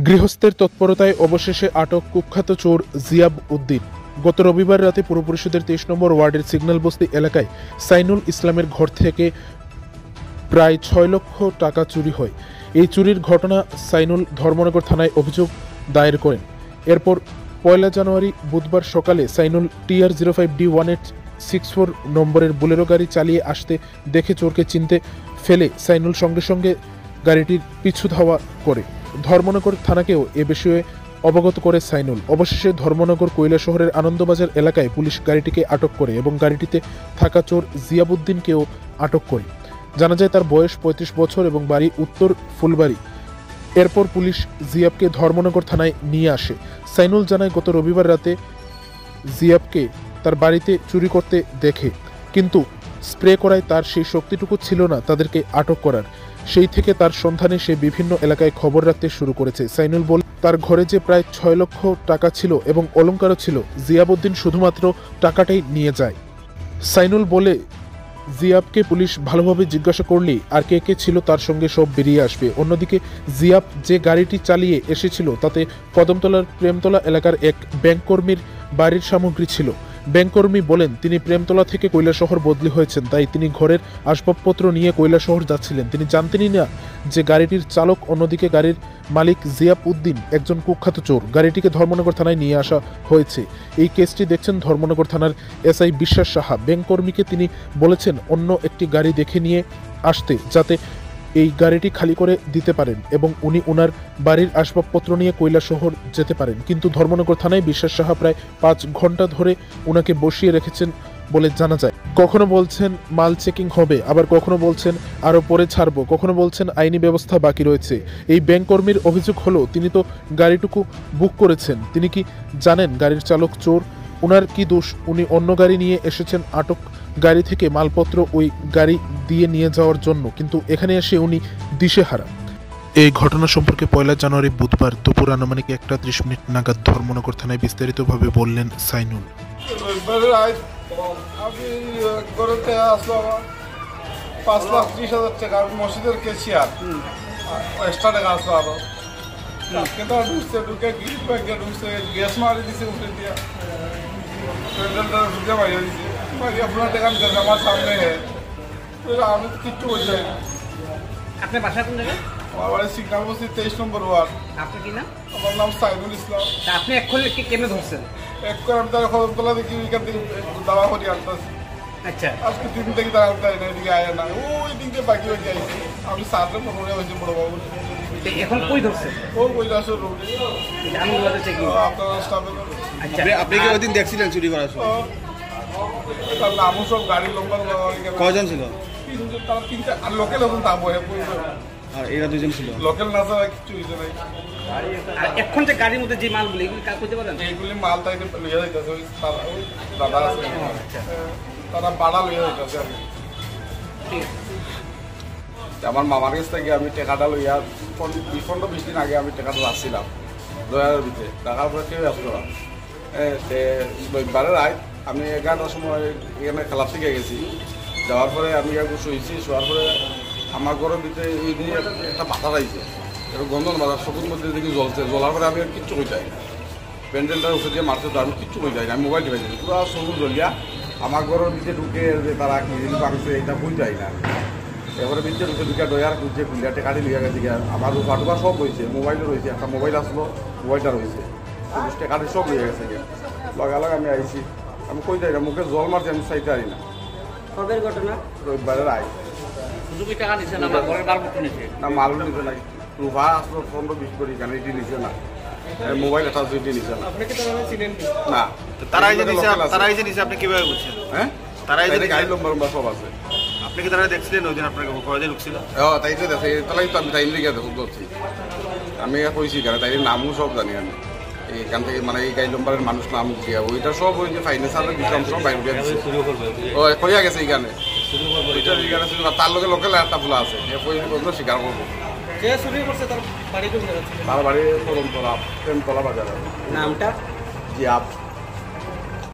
গৃহস্থের তৎপরতায় অবশেষে আটক কুখ্যাত চোর জিয়াব উদ্দিন। গত রবিবার রাতে পুর পরিষদের ২৩ নম্বর ওয়ার্ডের সিগন্যাল বস্তি এলাকায় সাইনুল ইসলামের ঘর থেকে প্রায় ৬ লক্ষ টাকা চুরি হয়। এই চুরির ঘটনা সাইনুল ধর্মনগর থানায় অভিযোগ দায়ের করেন। এরপর ১ জানুয়ারি বুধবার সকালে সাইনুল TR05D1864 নম্বরের বুলেরো গাড়ি চালিয়ে আসতে দেখে চোরকে চিনতে ফেলে সাইনুল সঙ্গে সঙ্গে গাড়িটির পিছু ধাওয়া করে। ধর্মনগর থানাকেও এ বিষয়ে অবগত করে সাইনুল। অবশেষে ধর্মনগর কৈলা শহরের আনন্দবাজার এলাকায় পুলিশ গাড়িটিকে আটক করে এবং গাড়িটিতে থাকা চোর জিয়াবউদ্দিনকেও আটক করে। জানা যায় তার বয়স ৩৫ বছর এবং বাড়ি উত্তর ফুলবাড়ি। এরপর পুলিশ জিয়াবকে ধর্মনগর থানায় নিয়ে আসে। সাইনুল জানায় গত রবিবার রাতে জিয়াবকে তার বাড়িতে চুরি করতে দেখে, কিন্তু স্প্রে করায় তার সেই শক্তিটুকু ছিল না তাদেরকে আটক করার। সেই থেকে তার সন্ধানে সে বিভিন্ন এলাকায় খবর রাখতে শুরু করেছে। সাইনুল বলে তার ঘরে যে প্রায় ৬ লক্ষ টাকা ছিল এবং অলংকারও ছিল, জিয়াবউদ্দিন শুধুমাত্র টাকাটাই নিয়ে যায়। সাইনুল বলে জিয়াবকে পুলিশ ভালোভাবে জিজ্ঞাসা করলেই আর কে কে ছিল তার সঙ্গে সব বেরিয়ে আসবে। অন্যদিকে জিয়াব যে গাড়িটি চালিয়ে এসেছিল তাতে কদমতলার প্রেমতলা এলাকার এক ব্যাংককর্মীর বাড়ির সামগ্রী ছিল। ব্যাংককর্মী বলেন তিনি প্রেমতলা থেকে কৈলাসহর বদলি হয়েছেন, তাই তিনি ঘরের আসবাবপত্র নিয়ে কৈলাসহর যাচ্ছিলেন। তিনি জানতেনই না যে গাড়িটির চালক, অন্যদিকে গাড়ির মালিক জিয়াব উদ্দিন একজন কুখ্যাত চোর। গাড়িটিকে ধর্মনগর থানায় নিয়ে আসা হয়েছে। এই কেসটি দেখছেন ধর্মনগর থানার SI বিশ্বাস সাহা। ব্যাংককর্মীকে তিনি বলেছেন অন্য একটি গাড়ি দেখে নিয়ে আসতে, যাতে এই গাড়িটি খালি করে দিতে পারেন এবং উনি ওনার বাড়ির আসবাবপত্র নিয়ে কৈলাসহর যেতে পারেন। কিন্তু ধর্মনগর থানায় বিশ্বাস সাহা প্রায় ৫ ঘন্টা ধরে ওনাকে বসিয়ে রেখেছেন বলে জানা যায়। কখনো বলছেন মাল চেকিং হবে, আবার কখনো বলছেন আরও পরে ছাড়বো, কখনো বলছেন আইনি ব্যবস্থা বাকি রয়েছে। এই ব্যাংককর্মীর অভিযোগ হলো তিনি তো গাড়িটুকু বুক করেছেন, তিনি কি জানেন গাড়ির চালক চোর? ওনার কি দোষ? উনি অন্য গাড়ি নিয়ে এসেছেন আটক গাড়ি থেকে মালপত্র ওই গাড়ি দিয়ে নিয়ে যাওয়ার জন্য, কিন্তু এখানে এসে উনি দিশেহারা। এই ঘটনা সম্পর্কে ১ জানুয়ারি বুধবার দুপুর আনুমানিক ১:৩০ নাগাদ ধর্মনগর থানায় বিস্তারিতভাবে বললেন সাইনুল। আমি ঘরেতে আসলাম ৫,৩০,০০০ টাকা মসজিদের কেশিয়ার এক্সট্রা টাকা আসলো আরো। কিন্তু ঢুকছে, ঢুকে গিফট ব্যাগে ঢুকছে, গ্যাস মারি দিছে উঠে দিয়া, প্যান্ডেলটা ঢুকে মারিয়ে দিছে, মারিয়ে আপনার টাকা নিতে আমার সামনে। আমি তো কিচ্ছু বলছি না। আপনার বাসা কোন জায়গায়? আমার বাড়ি সিগন্যাল বস্তি ২৩ নম্বর ওয়ার্ড। আপনার কি নাম? আমার নাম সাইনুল ইসলাম। আপনি এখন কেমনে ধরছেন? এক করে আমি তার কদমতলা দেখি ওইখান থেকে দাওয়া করি আনতেছি। আচ্ছা, আজকে ৩ থেকে তারা আনতে না, এদিকে আয় না, ওই দিক দিয়ে বাকি হয়ে যাইছে। আমি সাথে মনে হয়েছে বড় বাবু। এখন কই ধরছেন? ও কইলা আসো রোডে আনন্দবাজার চেকিং। আপনার স্টাফে। আচ্ছা, আপনি কি ওই দিন দেখছিলেন চুরি করার সময়? তার নামও সব গাড়ি লম্বা কয়জন ছিল? তারা ৩টা আর লোকেল এখন দাম বয়ে আর এরা ২জন ছিল। লোকেল না ছাড়া কিছু হয়েছে নাই। আর এখন যে গাড়ির মধ্যে যে মালগুলি এগুলি কাজ করতে পারেন? এইগুলি মাল তাই লইয়া যাইতেছে, ওই দাদা আছে তারা বাড়া লইয়া যাইতেছে আর কি। ঠিক আছে। আমার মামার কাছ থেকে আমি টাকাটা লইয়া ২০ দিন আগে আমি টাকাটা রাখছিলাম দয়ার ভিতরে, টাকার পরে কেউ আসলো না। রবিবারের রাত আমি ১১টার সময় এখানে খেলার থেকে গেছি, যাওয়ার পরে আমি শুয়েছি, শোয়ার পরে আমার ঘরের ভিতরে এই নিয়ে একটা বাধা রাখছে, একটা গন্ধন বাধা, চকুর মধ্যে দেখি জ্বলছে। জ্বলার পরে আমি আর কিচ্ছু কই যাই না, প্যান্ডেলটার উপরে দিয়ে মারতে তো আমি কিচ্ছু কই যাই না, আমি মোবাইল টিপাইছি পুরো চকুর জ্বলিয়া আমার ঘরের ভিতরে ঢুকে যে তারা কি জিনিস ভাঙছে এটা কই যাই না। এবারে ভিতরে ঢুকে ডয়ার খুঁজছে, খুলিয়া টেকাটি লিয়া গেছে, আমার রূপা টুপা সব রয়েছে, মোবাইলও রয়েছে, একটা মোবাইল আসলো, মোবাইলটা রয়েছে, টেকাটি সব লিয়ে গেছে। লগালগ আমি আইছি, আমি কই যাই না, মুখে জল মারছি, আমি চাইতে পারি না। কবে ঘটনা? রবিবারের আই। শুধু কি টাকা নিছে না ঘরের মালপত্র নিছে? না, মালও নিছে না, রূপা আসলো ১৫-২০ করি, কেন এটি নিছে না, মোবাইল একটা দুইটি নিছে না। আপনি কি তারা চিনেন না, তারাই যে নিছে আপনি কিভাবে বুঝছেন? হ্যাঁ, তারাই যে গাড়ি লম্বা লম্বা সব আছে। আপনি কি তারা দেখছিলেন ওই দিন আপনাকে কয়দিন ঢুকছিল? হ্যাঁ, তাই তো দেখে, তাই তো আমি টাইম লিখে দেখুন করছি। আমি কইছি কেন, তাই নামও সব জানি আমি এইখান থেকে, মানে এই গাড়ি নম্বরের মানুষ নাম দিয়া ওইটা সব ওই যে ফাইন্যান্সারের বিক্রম সব বাইরে দিচ্ছে। ও কইয়া গেছে এইখানে, ওইটা এইখানে তার লগে লোকেল একটা ভুলা আছে, স্বীকার করবো। তার বাড়ি কদমতলা, প্রেমতলা বাজার। নামটা? জিয়াব।